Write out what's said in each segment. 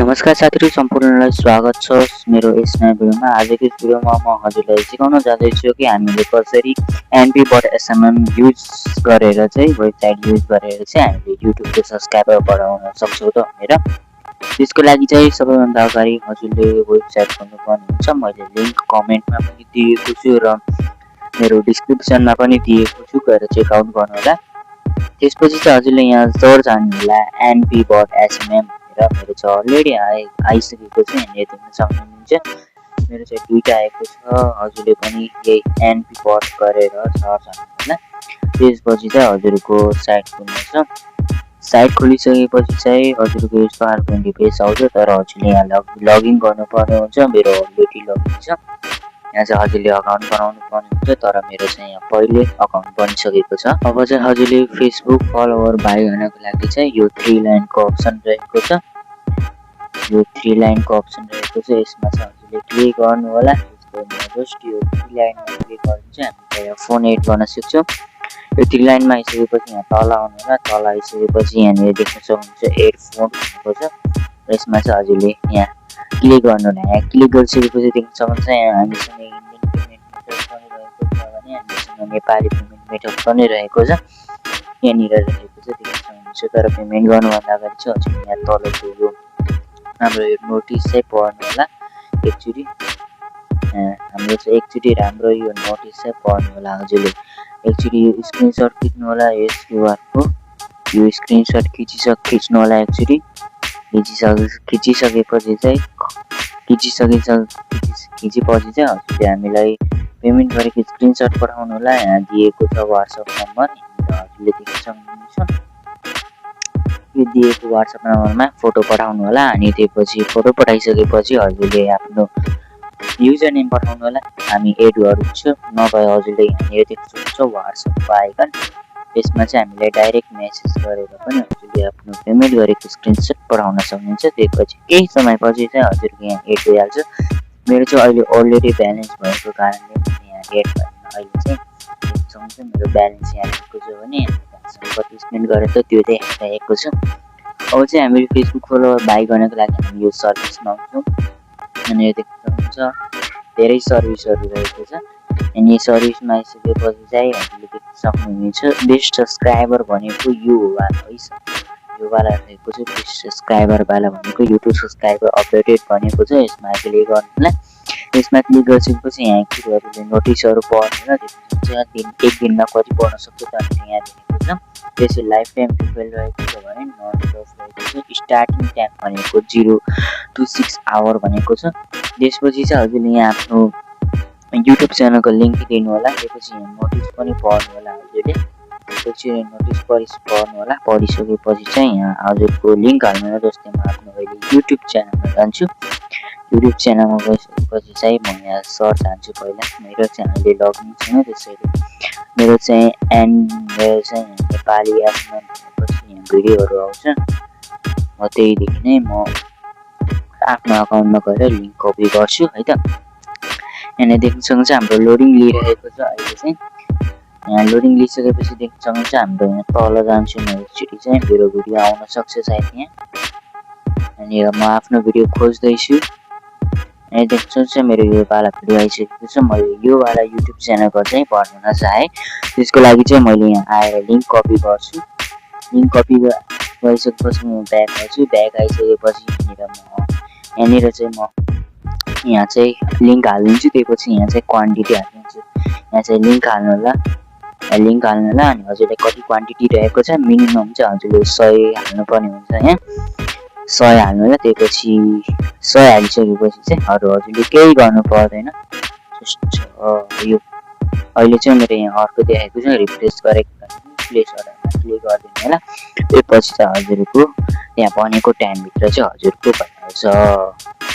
नमस्कार साथीहरु, सम्पूर्णलाई स्वागत छ मेरो यस नयाँ भिडियोमा। आजको यस भिडियोमा म हजुरलाई सिकाउन जाँदैछु कि हामीले कसरी np.smm युज गरेर चाहिँ वेबसाइट युज गरेर चाहिँ हामीले युट्युबको सब्स्क्राइबर बढाउन सक्छौं त भनेर। त्यसको लागि चाहिँ सबैभन्दा अगाडि हजुरले वेबसाइट खोल्नुपर्ने हुन्छ। मैले लिंक कमेन्टमा पनि दिएको छु र मेरो डिस्क्रिप्सनमा पनि दिएको छु, गएर चेक आउट गर्नु होला। त्यसपछि चाहिँ हजुरले यहाँ सर्च हान्नु होला np.smm र मेरो चाहिँ अलरेडी आइसकेको छ। यहाँ देख्न सक्नुहुन्छ मेरो चाहिँ दुईटा आएको छ। हजुरले पनि यही np गरेर सर्च हान्नु होला। त्यसपछि चाहिँ हजुरको साइट खुल्नेछ। साइट खोलिसकेपछि चाहिँ हजुरको यस्तो खालको इन्टरफेस आउँछ, तर हजुरले यहाँ लगइन गर्नुपर्ने हुन्छ। मेरो अलरेडी लगइन छ। यहाँ चाहिँ हजुरले अकाउन्ट बनाउनु पर्ने हुन्छ, तर मेरो चाहिँ यहाँ पहिले अकाउन्ट बनिसकेको छ। अब चाहिँ हजुरले फेसबुक फलोवर बाइ गर्नको लागि चाहिँ यो 3 लाइनको अप्सन रहेको छ। यो 3 लाइनको अप्सन रहेको छ, यसमा चाहिँ हजुरले क्लिक गर्नु होला। जस्ट यो 3 लाइनमा क्लिक गर्नु चाहिँ हामी यहाँ फोन एड गर्न सक्छौं। यो 3 लाइनमा आइसकेपछि यहाँ तल आउनु होला। तल आइसकेपछि यहाँ देख्न सक्नुहुन्छ एड फोन भनेको छ। यसमा चाहिँ हजुरले यहाँ क्लिक गर्नु होला। यहाँ क्लिक गरिसकेपछि देख्न सक्नुहुन्छ यहाँ हामीसँग इन्डियन पेमेन्ट मेथड पनि रहेको छ भने हामीसँग नेपाली पेमेन्ट मेथड पनि रहेको छ। यहाँनिर रहेको छ देख्न सक्नुहुन्छ। तर पेमेन्ट गर्नुभन्दा अगाडि चाहिँ हजुरले यहाँ तलको यो हाम्रो यो नोटिस चाहिँ पढ्नु होला एकचोटी। हाम्रो चाहिँ एकचोटी राम्रो यो नोटिस चाहिँ पढ्नु होला। हजुरले एकचोटी यो स्क्रिनशट खिच्नु होला। यस क्यूआर को यो स्क्रिनशट खिच्नु होला। एकचोटी खिचिसकेपछि चाहिँ हजुरले हामीलाई पेमेन्ट गरेको स्क्रिनशट पठाउनु होला। यहाँ दिएको छ व्हाट्सएप नम्बर, हजुरले देख्न सक्नुहुन्छ। यो दिएको व्हाट्सएप नम्बरमा फोटो पठाउनु होला। अनि त्यसपछि फोटो पठाइसकेपछि हजुरले आफ्नो युजर नेम पठाउनु होला। हामी एड गर्छौं, नभए हजुरले यहाँ देख्न सक्नुहुन्छ व्हाट्सएपको आइकन। यसमा चाहिँ हामीले डाइरेक्ट मेसेज गरेर पनि हजुरले आफ्नो पेमेन्ट गरेको स्क्रिनशट पठाउन सक्नुहुन्छ। त्यसपछि केही समयपछि चाहिँ हजुरको यहाँ एड भइहाल्छ। मेरो चाहिँ अहिले अलरेडी ब्यालेन्स भएको कारणले यहाँ एड भएन। अहिले चाहिँ देख्न सक्नुहुन्छ मेरो ब्यालेन्स यहाँ आएको छ भने कति स्पेन्ड गरेर त त्यो देखाएको छ। अब चाहिँ हामीले फेसबुक फलोवर बाइ गर्नको लागि हामी यो सर्भिसमा आउँछौँ। अनि यो देख्न सक्नुहुन्छ धेरै सर्भिसहरू रहेको छ। अनि सर्भिसमा आइसकेपछि चाहिँ हामीले देख्न सक्नुहुन्छ बेस्ट सब्स्क्राइबर भनेको यो वाला है। यो वाला रहेको छ बेस्ट सब्स्क्राइबर वाला भनेको युट्युब सब्स्क्राइबर अपडेटेड भनेको छ। यसमा क्लिक गर्नु होला। यसमा क्लिक गरिसकेपछि यहाँ के हजुरले नोटिसहरू पढ्नु होला। देख्नुहुन्छ एक दिनमा कति पढ्न सक्छ त यहाँ देखेको छ। त्यसै लाइफ टाइम डिफेल रहेको छ भने नन स्टप रहेको छ। स्टार्टिङ टाइम भनेको 0 to 6 आवर भनेको छ। त्यसपछि चाहिँ हजुरले यहाँ आफ्नो युट्युब च्यानलको लिंक दिनु होला। त्यसपछि यहाँ नोटिस पनि पढ्नु होला। हजुरले त्यसपछि नोटिस पढ्नु होला। पढिसकेपछि चाहिँ यहाँ हजुरको लिंक हाल्नु होला। जस्तै म आफ्नो अहिले युट्युब च्यानलमा जान्छु। युट्युब च्यानलमा गएपछि चाहिँ म यहाँ सर्च हान्छु। पहिला मेरो च्यानलले लगइन छैन, त्यसैले मेरो चाहिँ नेपाली एपमा भनेपछि यहाँ भिडियोहरू आउँछ। म त्यहीदेखि नै म आफ्नो अकाउन्टमा गएर लिंक कपी गर्छु है त। यहाँ देख्न सक्नुहुन्छ हाम्रो लोडिङ लिइरहेको छ। अहिले चाहिँ यहाँ लोडिङ लिइसकेपछि देख्न सक्नुहुन्छ हाम्रो यहाँ तल जान्छु म एकचोटी चाहिँ मेरो भिडियो आउन सक्छ सायद यहाँ। अनि म आफ्नो भिडियो खोज्दैछु। अनि देख्न सक्नुहुन्छ मेरो यो वाला भिडियो आइसकेको छ। मैले यो वाला युट्युब च्यानलको चाहिँ बनाउन चाहे, त्यसको लागि चाहिँ मैले यहाँ आएर लिंक कपी गर्छु। लिंक कपी गरिसकेपछि म ब्याक आउँछु। ब्याक आइसकेपछि यहाँनिर चाहिँ म यहाँ चाहिँ लिंक हालिदिन्छु। त्यसपछि यहाँ चाहिँ क्वान्टिटी हालिदिन्छु। यहाँ चाहिँ लिंक हाल्नु होला। लिंक हाल्नु होला। अनि हजुरले कति क्वान्टिटी रहेको छ मिनिमम चाहिँ हजुरले 100 हाल्नुपर्ने हुन्छ। यहाँ 100 हाल्नु होला। त्यसपछि 100 हालिसकेपछि चाहिँ हजुरले केही गर्नु पर्दैन। जस्ट यो अहिले चाहिँ मेरो यहाँ अर्को देखाएको छ। रिफ्रेस गरेको प्लेस अर्डरमा क्लिक गरिदिनु होला। त्यसपछि चाहिँ हजुरको त्यहाँ भनेको टाइमभित्र चाहिँ हजुरको भइहाल्छ।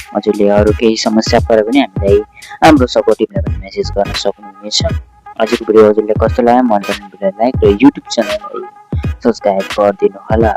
हजुरले अरू केही समस्या पऱ्यो भने हामीलाई हाम्रो सपोर्टिभ लेभल मेसेज गर्न सक्नुहुनेछ। आजको भिडियो हजुरले कस्तो लाग्यो मन पर्ने भिडियोलाई लाइक र युट्युब च्यानललाई सब्स्क्राइब गरिदिनु होला।